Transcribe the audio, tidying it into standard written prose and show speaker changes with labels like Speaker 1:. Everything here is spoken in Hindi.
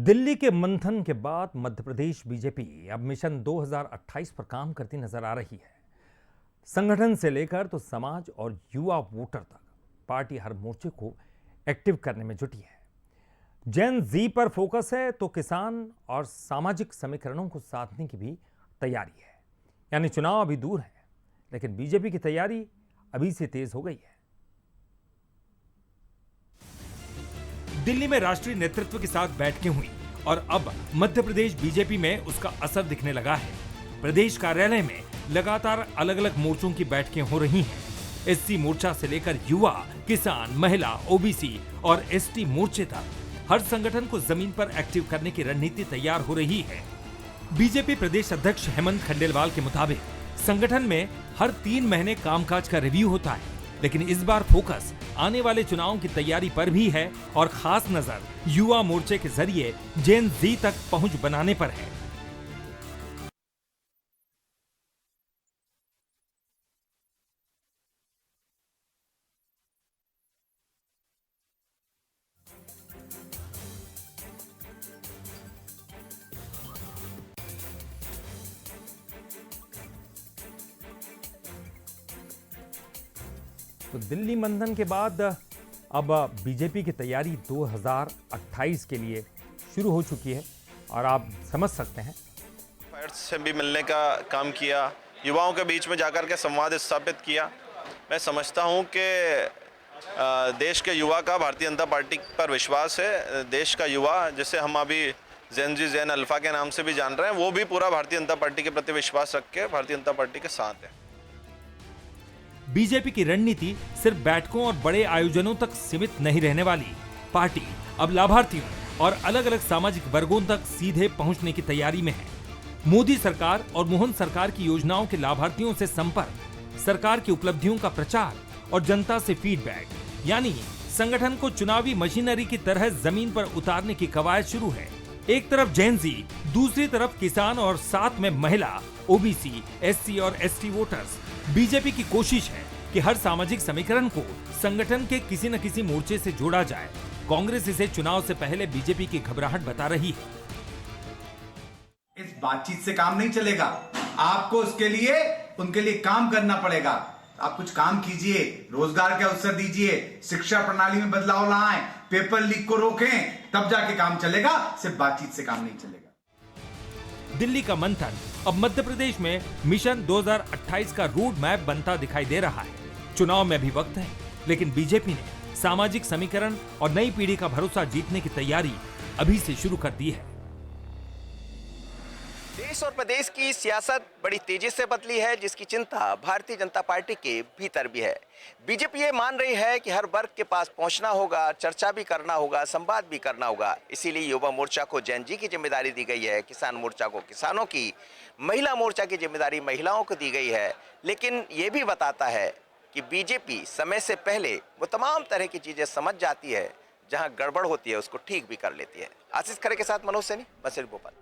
Speaker 1: दिल्ली के मंथन के बाद मध्य प्रदेश बीजेपी अब मिशन 2028 पर काम करती नजर आ रही है। संगठन से लेकर तो समाज और युवा वोटर तक पार्टी हर मोर्चे को एक्टिव करने में जुटी है। जेन जी पर फोकस है तो किसान और सामाजिक समीकरणों को साधने की भी तैयारी है। यानी चुनाव अभी दूर है, लेकिन बीजेपी की तैयारी अभी से तेज हो गई है। दिल्ली में राष्ट्रीय नेतृत्व के साथ बैठकें हुई और अब मध्य प्रदेश बीजेपी में उसका असर दिखने लगा है। प्रदेश कार्यालय में लगातार अलग अलग मोर्चों की बैठकें हो रही हैं। एससी मोर्चा से लेकर युवा, किसान, महिला, ओबीसी और एसटी मोर्चे तक हर संगठन को जमीन पर एक्टिव करने की रणनीति तैयार हो रही है। बीजेपी प्रदेश अध्यक्ष हेमंत खंडेलवाल के मुताबिक संगठन में हर 3 महीने कामकाज का रिव्यू होता है, लेकिन इस बार फोकस आने वाले चुनावों की तैयारी पर भी है और खास नजर युवा मोर्चे के जरिए जेन जी तक पहुंच बनाने पर है। तो दिल्ली मंथन के बाद अब बीजेपी की तैयारी 2028 के लिए शुरू हो चुकी है और आप समझ सकते हैं।
Speaker 2: से भी मिलने का काम किया, युवाओं के बीच में जाकर के संवाद स्थापित किया। मैं समझता हूं कि देश के युवा का भारतीय जनता पार्टी पर विश्वास है। देश का युवा, जिसे हम अभी जेन जी, जेन अल्फा के नाम से भी जान रहे हैं, वो भी पूरा भारतीय जनता पार्टी के प्रति विश्वास रख के भारतीय जनता पार्टी के साथ है।
Speaker 1: बीजेपी की रणनीति सिर्फ बैठकों और बड़े आयोजनों तक सीमित नहीं रहने वाली। पार्टी अब लाभार्थियों और अलग अलग सामाजिक वर्गों तक सीधे पहुंचने की तैयारी में है। मोदी सरकार और मोहन सरकार की योजनाओं के लाभार्थियों से संपर्क, सरकार की उपलब्धियों का प्रचार और जनता से फीडबैक, यानी संगठन को चुनावी मशीनरी की तरह जमीन पर उतारने की कवायद शुरू है। एक तरफ जेन जी, दूसरी तरफ किसान और साथ में महिला, ओबीसी, एससी और एसटी वोटर्स। बीजेपी की कोशिश है कि हर सामाजिक समीकरण को संगठन के किसी न किसी मोर्चे से जोड़ा जाए। कांग्रेस इसे चुनाव से पहले बीजेपी की घबराहट बता रही है।
Speaker 3: इस बातचीत से काम नहीं चलेगा, आपको उसके लिए उनके लिए काम करना पड़ेगा। आप कुछ काम कीजिए, रोजगार के अवसर दीजिए, शिक्षा प्रणाली में बदलाव लाएं, पेपर लीक को रोकें, तब जाके काम चलेगा। सिर्फ बातचीत से काम नहीं चलेगा।
Speaker 1: दिल्ली का मंथन अब मध्य प्रदेश में मिशन 2028 का रोड मैप बनता दिखाई दे रहा है। चुनाव में भी वक्त है, लेकिन बीजेपी ने सामाजिक समीकरण और नई पीढ़ी का भरोसा जीतने की तैयारी अभी से शुरू कर दी है।
Speaker 4: देश और प्रदेश की सियासत बड़ी तेजी से बदली है, जिसकी चिंता भारतीय जनता पार्टी के भीतर भी है। बीजेपी ये मान रही है कि हर वर्ग के पास पहुंचना होगा, चर्चा भी करना होगा, संवाद भी करना होगा। इसीलिए युवा मोर्चा को जेन जी की जिम्मेदारी दी गई है, किसान मोर्चा को किसानों की, महिला मोर्चा की जिम्मेदारी महिलाओं को दी गई है। लेकिन ये भी बताता है कि बीजेपी समय से पहले वो तमाम तरह की चीजें समझ जाती है, जहाँ गड़बड़ होती है उसको ठीक भी कर लेती है। आशीष खरे के साथ मनोज सैनी, बसेल भोपाल।